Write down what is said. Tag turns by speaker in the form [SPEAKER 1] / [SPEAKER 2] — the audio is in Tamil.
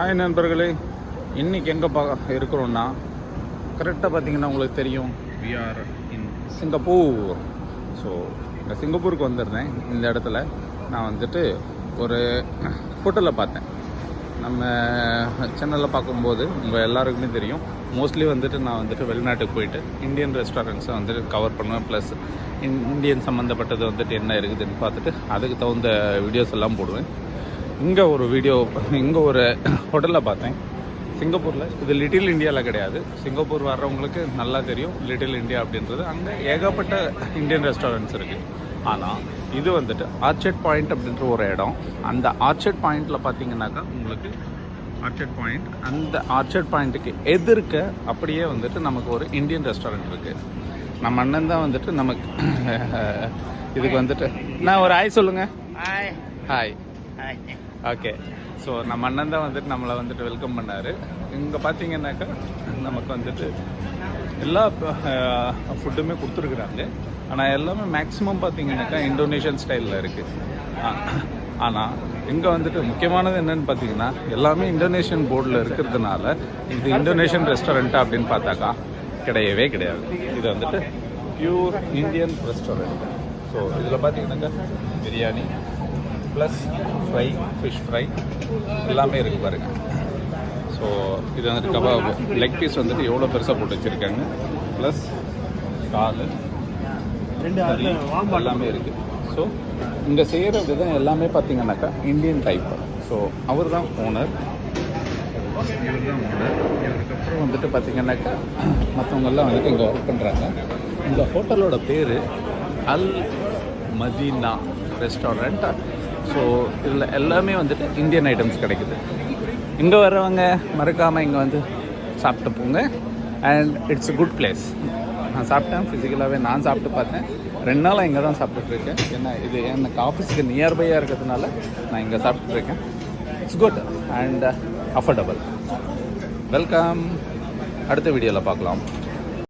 [SPEAKER 1] ஹாய் நண்பர்களே, இன்றைக்கி எங்கே இருக்கிறோன்னா கரெக்டாக பார்த்தீங்கன்னா உங்களுக்கு தெரியும், we are in Singapore. So இந்த சிங்கப்பூருக்கு வந்திருந்தேன். இந்த இடத்துல நான் வந்துட்டு ஒரு ஹோட்டலில் பார்த்தேன். நம்ம சேனலில் பார்க்கும்போது உங்கள் எல்லாருக்குமே தெரியும், மோஸ்ட்லி வந்துட்டு நான் வந்துட்டு வெளிநாட்டுக்கு போயிட்டு இந்தியன் ரெஸ்டாரண்ட்ஸை வந்துட்டு கவர் பண்ணுவேன். ப்ளஸ் இந்தியன் சம்மந்தப்பட்டது வந்துட்டு என்ன இருக்குதுன்னு பார்த்துட்டு அதுக்கு தகுந்த வீடியோஸ் எல்லாம் போடுவேன். இங்கே ஒரு ஹோட்டலில் பார்த்தேன் சிங்கப்பூரில். இது லிட்டில் இந்தியாவில் கிடையாது. சிங்கப்பூர் வர்றவங்களுக்கு நல்லா தெரியும் லிட்டில் இந்தியா அப்படின்றது. அங்கே ஏகப்பட்ட இந்தியன் ரெஸ்டாரண்ட்ஸ் இருக்குது. ஆனால் இது வந்துட்டு ஆர்ச்சர்ட் பாயிண்ட் அப்படின்ற ஒரு இடம். அந்த ஆர்ச்சர்ட் பாயிண்டில் பார்த்தீங்கன்னாக்கா உங்களுக்கு அந்த ஆர்ச்சர்ட் பாயிண்ட்டுக்கு எதிர்க்க அப்படியே வந்துட்டு நமக்கு ஒரு இந்தியன் ரெஸ்டாரண்ட் இருக்குது. நம்ம அண்ணன் தான் வந்துட்டு நமக்கு இதுக்கு வந்துட்டு நான் ஒரு ஹாய் சொல்லுங்கள். ஹாய். ஓகே. ஸோ நம்ம அண்ணன் தான் வந்துட்டு நம்மளை வந்துட்டு வெல்கம் பண்ணார். இங்கே பார்த்தீங்கன்னாக்கா நமக்கு வந்துட்டு எல்லா ஃபுட்டுமே கொடுத்துருக்குறாங்க. ஆனால் எல்லாமே மேக்ஸிமம் பார்த்தீங்கன்னாக்கா இந்தோனேஷியன் ஸ்டைலில் இருக்குது. ஆனால் இங்கே வந்துட்டு முக்கியமானது என்னென்னு பார்த்தீங்கன்னா எல்லாமே இந்தோனேஷியன் போர்டில் இருக்கிறதுனால இது இந்தோனேஷியன் ரெஸ்டாரண்ட்டா அப்படின்னு பார்த்தாக்கா கிடையவே கிடையாது. இது வந்துட்டு பியூர் இந்தியன் ரெஸ்டாரண்ட். ஸோ இதில் பார்த்தீங்கன்னாக்கா biryani plus fry, fish fry எல்லாமே இருக்குது பாருங்கள். ஸோ இது வந்துட்டு கபாப் லெக் பீஸ் வந்துட்டு எவ்வளோ பெருசாக போட்டு வச்சுருக்காங்க. ப்ளஸ் கால் எல்லாமே இருக்குது. ஸோ இங்கே செய்கிற விதம் எல்லாமே பார்த்தீங்கன்னாக்கா இந்தியன் டைப். ஸோ அவர் தான் ஓனர். இவருக்கப்புறம் வந்துட்டு பார்த்தீங்கன்னாக்கா மற்றவங்கெல்லாம் வந்துட்டு இங்கே ஒர்க் பண்ணுறாங்க. இந்த ஹோட்டலோட பேர் அல் மதீனா ரெஸ்டாரண்ட். ஸோ இதில் எல்லாமே வந்துட்டு இந்தியன் ஐட்டம்ஸ் கிடைக்குது. இங்கே வர்றவங்க மறக்காமல் இங்கே வந்து சாப்பிட்டு போங்க. And it's good place. நான் சாப்பிட்டேன், ஃபிசிக்கலாகவே நான் சாப்பிட்டு பார்த்தேன். 2 நாளாக இங்கே தான் சாப்பிட்டுட்ருக்கேன். ஏன்னா இது எனக்கு ஆஃபீஸுக்கு நியர்பையாக இருக்கிறதுனால நான் இங்கே சாப்பிட்டுருக்கேன். It's good and affordable. Welcome. அடுத்த வீடியோவில் பார்க்கலாம்.